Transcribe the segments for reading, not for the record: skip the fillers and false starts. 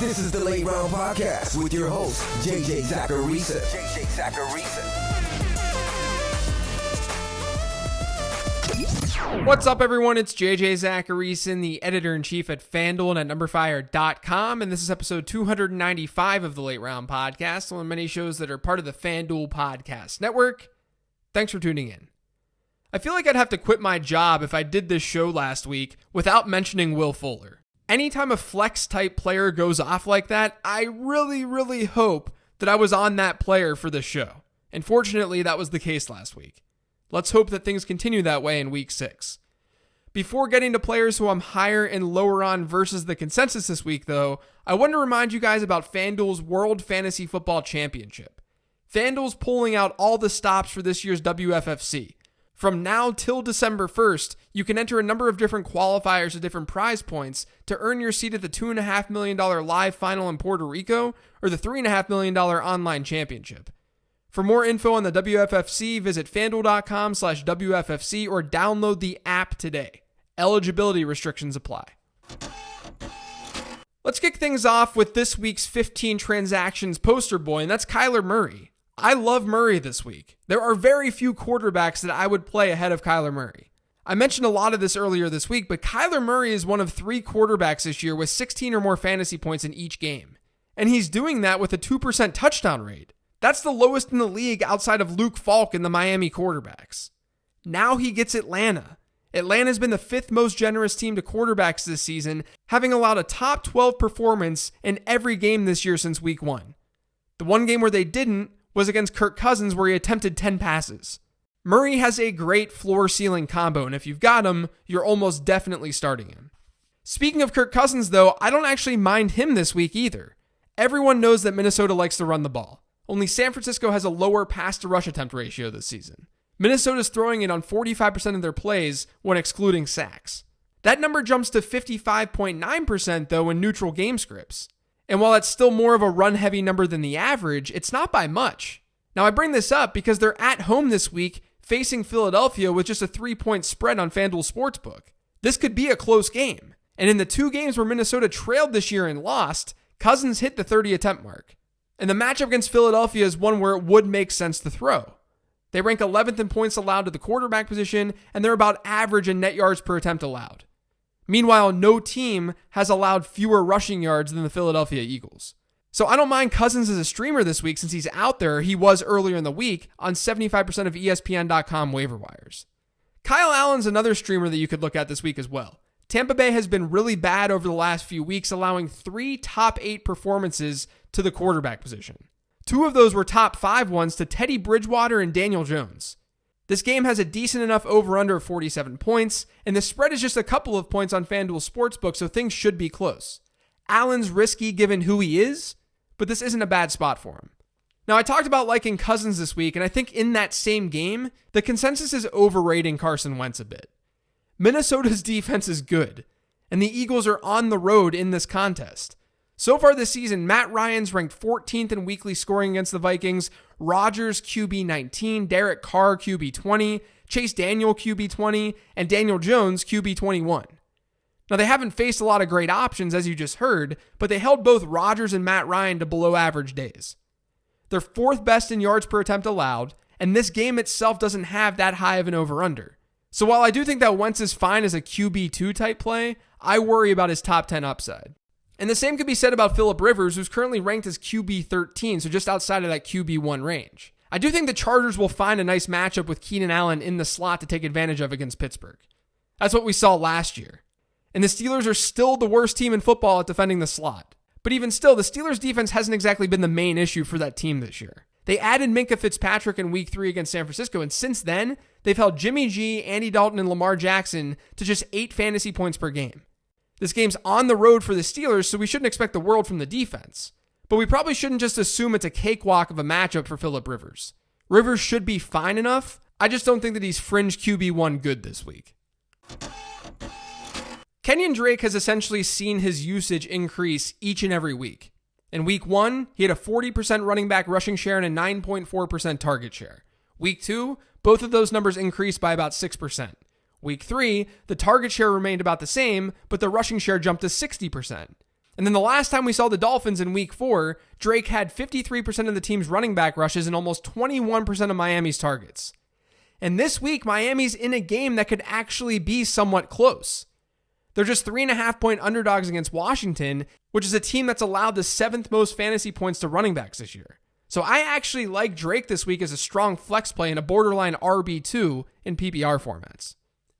This is the Late Round Podcast with your host, JJ Zacharisa. What's up, everyone? It's JJ Zacharisa, the editor-in-chief at FanDuel and at NumberFire.com, and this is episode 295 of the Late Round Podcast, one of many shows that are part of the FanDuel Podcast Network. Thanks for tuning in. I feel like I'd have to quit my job if I did this show last week without mentioning Will Fuller. Anytime a flex-type player goes off like that, I really hope that I was on that player for the show. And fortunately, that was the case last week. Let's hope that things continue that way in week 6. Before getting to players who I'm higher and lower on versus the consensus this week, though, I want to remind you guys about FanDuel's World Fantasy Football Championship. FanDuel's pulling out all the stops for this year's WFFC. From now till December 1st, you can enter a number of different qualifiers at different prize points to earn your seat at the $2.5 million live final in Puerto Rico or the $3.5 million online championship. For more info on the WFFC, visit FanDuel.com/WFFC or download the app today. Eligibility restrictions apply. Let's kick things off with this week's 15 transactions poster boy, and that's Kyler Murray. I love Murray this week. There are very few quarterbacks that I would play ahead of Kyler Murray. I mentioned a lot of this earlier this week, but Kyler Murray is one of 3 quarterbacks this year with 16 or more fantasy points in each game. And he's doing that with a 2% touchdown rate. That's the lowest in the league outside of Luke Falk and the Miami quarterbacks. Now he gets Atlanta. Atlanta's been the 5th most generous team to quarterbacks this season, having allowed a top 12 performance in every game this year since week 1. The one game where they didn't was against Kirk Cousins, where he attempted 10 passes. Murray has a great floor-ceiling combo, and if you've got him, you're almost definitely starting him. Speaking of Kirk Cousins, though, I don't actually mind him this week either. Everyone knows that Minnesota likes to run the ball. Only San Francisco has a lower pass-to-rush attempt ratio this season. Minnesota's throwing it on 45% of their plays when excluding sacks. That number jumps to 55.9% though in neutral game scripts. And while it's still more of a run-heavy number than the average, it's not by much. Now I bring this up because they're at home this week facing Philadelphia with just a 3-point spread on FanDuel Sportsbook. This could be a close game. And in the 2 games where Minnesota trailed this year and lost, Cousins hit the 30 attempt mark. And the matchup against Philadelphia is one where it would make sense to throw. They rank 11th in points allowed to the quarterback position, and they're about average in net yards per attempt allowed. Meanwhile, no team has allowed fewer rushing yards than the Philadelphia Eagles. So I don't mind Cousins as a streamer this week since he's out there. He was earlier in the week on 75% of ESPN.com waiver wires. Kyle Allen's another streamer that you could look at this week as well. Tampa Bay has been really bad over the last few weeks, allowing 3 top 8 performances to the quarterback position. 2 of those were top 5 ones to Teddy Bridgewater and Daniel Jones. This game has a decent enough over-under of 47 points, and the spread is just a couple of points on FanDuel Sportsbook, so things should be close. Allen's risky given who he is, but this isn't a bad spot for him. Now, I talked about liking Cousins this week, and I think in that same game, the consensus is overrating Carson Wentz a bit. Minnesota's defense is good, and the Eagles are on the road in this contest. So far this season, Matt Ryan's ranked 14th in weekly scoring against the Vikings, Rodgers QB 19, Derek Carr QB 20, Chase Daniel QB 20, and Daniel Jones QB 21. Now they haven't faced a lot of great options as you just heard, but they held both Rodgers and Matt Ryan to below average days. They're 4th best in yards per attempt allowed, and this game itself doesn't have that high of an over-under. So while I do think that Wentz is fine as a QB2 type play, I worry about his top 10 upside. And the same could be said about Phillip Rivers, who's currently ranked as QB 13, so just outside of that QB1 range. I do think the Chargers will find a nice matchup with Keenan Allen in the slot to take advantage of against Pittsburgh. That's what we saw last year. And the Steelers are still the worst team in football at defending the slot. But even still, the Steelers' defense hasn't exactly been the main issue for that team this year. They added Minkah Fitzpatrick in Week 3 against San Francisco, and since then, they've held Jimmy G, Andy Dalton, and Lamar Jackson to just 8 fantasy points per game. This game's on the road for the Steelers, so we shouldn't expect the world from the defense. But we probably shouldn't just assume it's a cakewalk of a matchup for Phillip Rivers. Rivers should be fine enough. I just don't think that he's fringe QB1 good this week. Kenyan Drake has essentially seen his usage increase each and every week. In week 1, he had a 40% running back rushing share and a 9.4% target share. Week 2, both of those numbers increased by about 6%. Week 3, the target share remained about the same, but the rushing share jumped to 60%. And then the last time we saw the Dolphins in week 4, Drake had 53% of the team's running back rushes and almost 21% of Miami's targets. And this week, Miami's in a game that could actually be somewhat close. They're just 3.5-point underdogs against Washington, which is a team that's allowed the 7th most fantasy points to running backs this year. So I actually like Drake this week as a strong flex play and a borderline RB2 in PPR formats.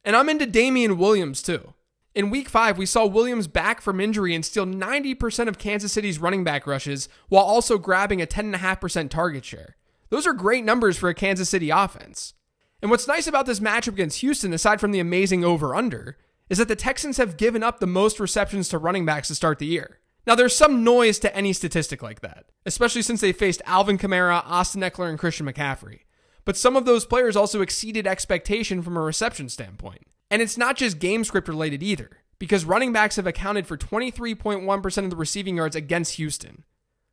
And I'm into Damian Williams too. In week 5, we saw Williams back from injury and steal 90% of Kansas City's running back rushes while also grabbing a 10.5% target share. Those are great numbers for a Kansas City offense. And what's nice about this matchup against Houston, aside from the amazing over-under, is that the Texans have given up the most receptions to running backs to start the year. Now, there's some noise to any statistic like that, especially since they faced Alvin Kamara, Austin Eckler, and Christian McCaffrey. But some of those players also exceeded expectation from a reception standpoint. And it's not just game script related either, because running backs have accounted for 23.1% of the receiving yards against Houston.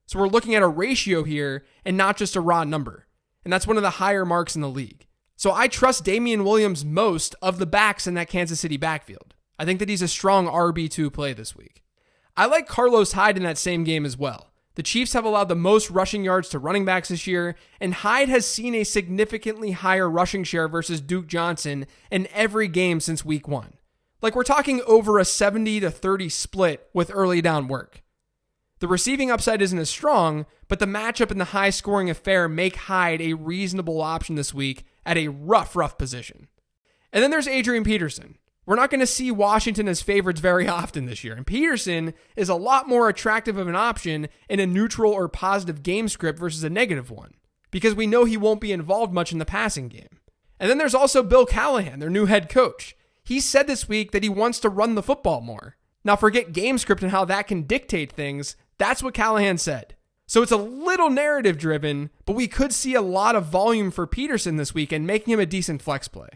So we're looking at a ratio here and not just a raw number. And that's one of the higher marks in the league. So I trust Damian Williams most of the backs in that Kansas City backfield. I think that he's a strong RB2 play this week. I like Carlos Hyde in that same game as well. The Chiefs have allowed the most rushing yards to running backs this year, and Hyde has seen a significantly higher rushing share versus Duke Johnson in every game since week 1. Like we're talking over a 70-30 split with early down work. The receiving upside isn't as strong, but the matchup and the high scoring affair make Hyde a reasonable option this week at a rough position. And then there's Adrian Peterson. We're not going to see Washington as favorites very often this year, and Peterson is a lot more attractive of an option in a neutral or positive game script versus a negative one, because we know he won't be involved much in the passing game. And then there's also Bill Callahan, their new head coach. He said this week that he wants to run the football more. Now forget game script and how that can dictate things. That's what Callahan said. So it's a little narrative driven, but we could see a lot of volume for Peterson this weekend, making him a decent flex play.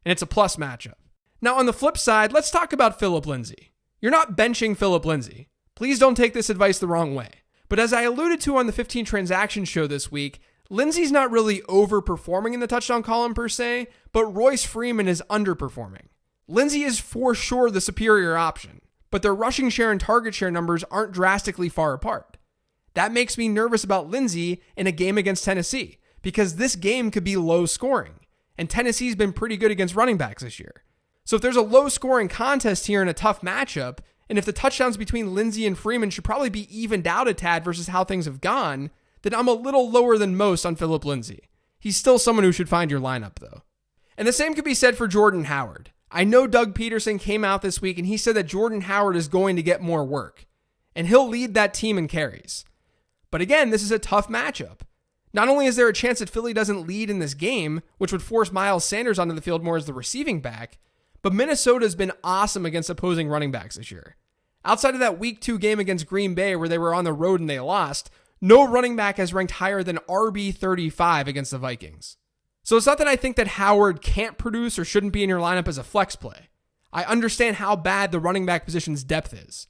And it's a plus matchup. Now on the flip side, let's talk about Phillip Lindsay. You're not benching Phillip Lindsay. Please don't take this advice the wrong way. But as I alluded to on the 15 Transactions show this week, Lindsay's not really overperforming in the touchdown column per se, but Royce Freeman is underperforming. Lindsay is for sure the superior option, but their rushing share and target share numbers aren't drastically far apart. That makes me nervous about Lindsay in a game against Tennessee, because this game could be low scoring, and Tennessee's been pretty good against running backs this year. So if there's a low scoring contest here in a tough matchup, and if the touchdowns between Lindsay and Freeman should probably be evened out a tad versus how things have gone, then I'm a little lower than most on Phillip Lindsay. He's still someone who should find your lineup though. And the same could be said for Jordan Howard. I know Doug Peterson came out this week and he said that Jordan Howard is going to get more work, and he'll lead that team in carries. But again, this is a tough matchup. Not only is there a chance that Philly doesn't lead in this game, which would force Miles Sanders onto the field more as the receiving back, but Minnesota's been awesome against opposing running backs this year. Outside of that week 2 game against Green Bay where they were on the road and they lost, no running back has ranked higher than RB35 against the Vikings. So it's not that I think that Howard can't produce or shouldn't be in your lineup as a flex play. I understand how bad the running back position's depth is.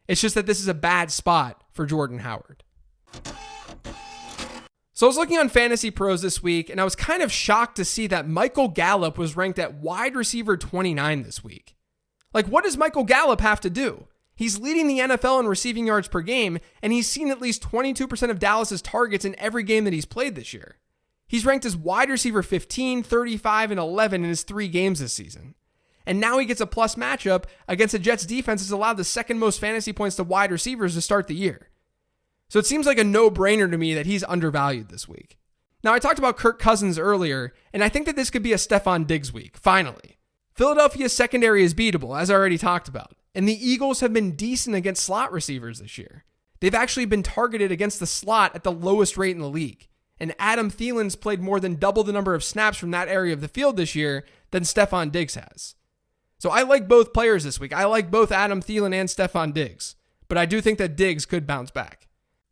It's just that this is a bad spot for Jordan Howard. So I was looking on Fantasy Pros this week, and I was kind of shocked to see that Michael Gallup was ranked at wide receiver 29 this week. Like, what does Michael Gallup have to do? He's leading the NFL in receiving yards per game, and he's seen at least 22% of Dallas's targets in every game that he's played this year. He's ranked as wide receiver 15, 35, and 11 in his 3 games this season. And now he gets a plus matchup against the Jets defense that's allowed the second most fantasy points to wide receivers to start the year. So it seems like a no-brainer to me that he's undervalued this week. Now, I talked about Kirk Cousins earlier, and I think that this could be a Stephon Diggs week, finally. Philadelphia's secondary is beatable, as I already talked about, and the Eagles have been decent against slot receivers this year. They've actually been targeted against the slot at the lowest rate in the league, and Adam Thielen's played more than double the number of snaps from that area of the field this year than Stephon Diggs has. So I like both players this week. I like both Adam Thielen and Stephon Diggs, but I do think that Diggs could bounce back.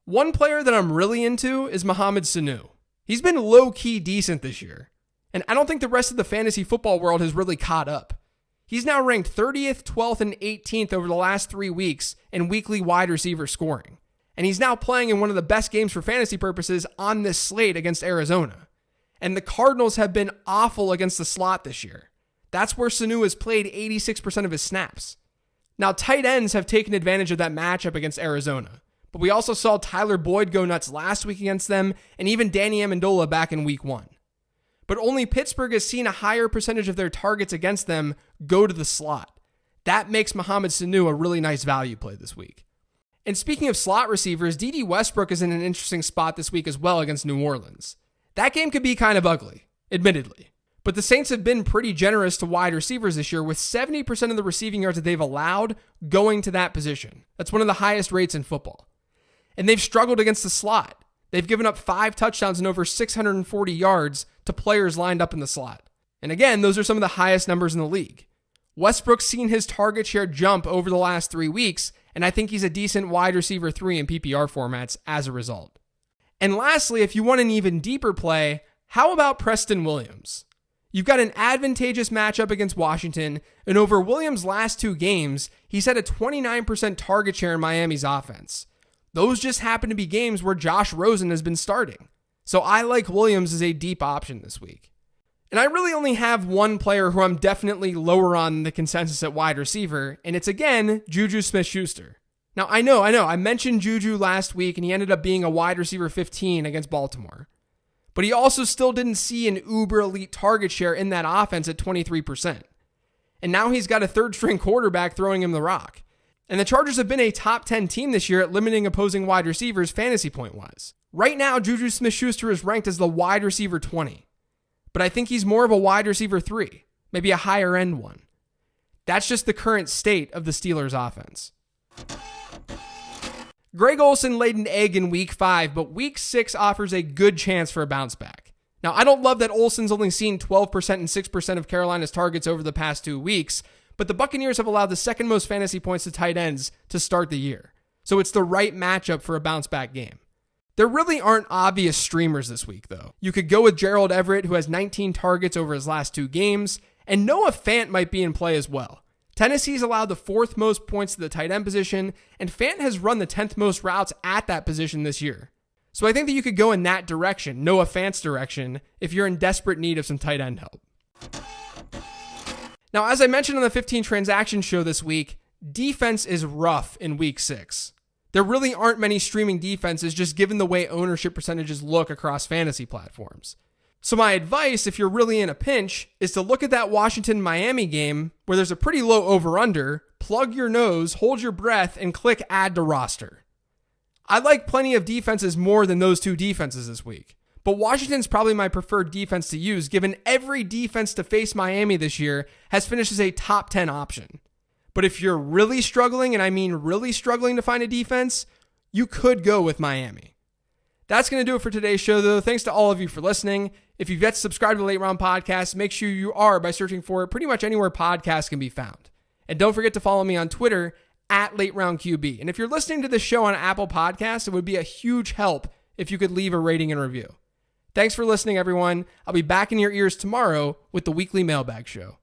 One player that I'm really into is Mohamed Sanu. He's been low-key decent this year, and I don't think the rest of the fantasy football world has really caught up. He's now ranked 30th, 12th, and 18th over the last 3 weeks in weekly wide receiver scoring, and he's now playing in one of the best games for fantasy purposes on this slate against Arizona. And the Cardinals have been awful against the slot this year. That's where Sanu has played 86% of his snaps. Now, tight ends have taken advantage of that matchup against Arizona, but we also saw Tyler Boyd go nuts last week against them, and even Danny Amendola back in week 1. But only Pittsburgh has seen a higher percentage of their targets against them go to the slot. That makes Mohamed Sanu a really nice value play this week. And speaking of slot receivers, D.D. Westbrook is in an interesting spot this week as well against New Orleans. That game could be kind of ugly, admittedly. But the Saints have been pretty generous to wide receivers this year, with 70% of the receiving yards that they've allowed going to that position. That's one of the highest rates in football. And they've struggled against the slot. They've given up 5 touchdowns and over 640 yards to players lined up in the slot. And again, those are some of the highest numbers in the league. Westbrook's seen his target share jump over the last 3 weeks, and I think he's a decent wide receiver 3 in PPR formats as a result. And lastly, if you want an even deeper play, how about Preston Williams? You've got an advantageous matchup against Washington, and over Williams' last 2 games, he's had a 29% target share in Miami's offense. Those just happen to be games where Josh Rosen has been starting. So I like Williams as a deep option this week. And I really only have one player who I'm definitely lower on the consensus at wide receiver, and it's again, Juju Smith-Schuster. Now, I know, I mentioned Juju last week, and he ended up being a wide receiver 15 against Baltimore. But he also still didn't see an uber elite target share in that offense at 23%. And now he's got a third-string quarterback throwing him the rock. And the Chargers have been a top 10 team this year at limiting opposing wide receivers fantasy point-wise. Right now, Juju Smith-Schuster is ranked as the wide receiver 20. But I think he's more of a wide receiver 3, maybe a higher end one. That's just the current state of the Steelers' offense. Greg Olsen laid an egg in week 5, but week 6 offers a good chance for a bounce back. Now, I don't love that Olsen's only seen 12% and 6% of Carolina's targets over the past 2 weeks, but the Buccaneers have allowed the second most fantasy points to tight ends to start the year. So it's the right matchup for a bounce back game. There really aren't obvious streamers this week, though. You could go with Gerald Everett, who has 19 targets over his last 2 games, and Noah Fant might be in play as well. Tennessee's allowed the 4th most points to the tight end position, and Fant has run the 10th most routes at that position this year. So I think that you could go in that direction, Noah Fant's direction, if you're in desperate need of some tight end help. Now, as I mentioned on the 15 transaction show this week, defense is rough in week 6. There really aren't many streaming defenses, just given the way ownership percentages look across fantasy platforms. So my advice, if you're really in a pinch, is to look at that Washington-Miami game where there's a pretty low over-under, plug your nose, hold your breath, and click add to roster. I like plenty of defenses more than those 2 defenses this week, but Washington's probably my preferred defense to use, given every defense to face Miami this year has finished as a top 10 option. But if you're really struggling, and I mean really struggling to find a defense, you could go with Miami. That's going to do it for today's show, though. Thanks to all of you for listening. If you've yet to subscribe to the Late Round Podcast, make sure you are by searching for it pretty much anywhere podcasts can be found. And don't forget to follow me on Twitter at LateRoundQB. And if you're listening to this show on Apple Podcasts, it would be a huge help if you could leave a rating and review. Thanks for listening, everyone. I'll be back in your ears tomorrow with the weekly Mailbag Show.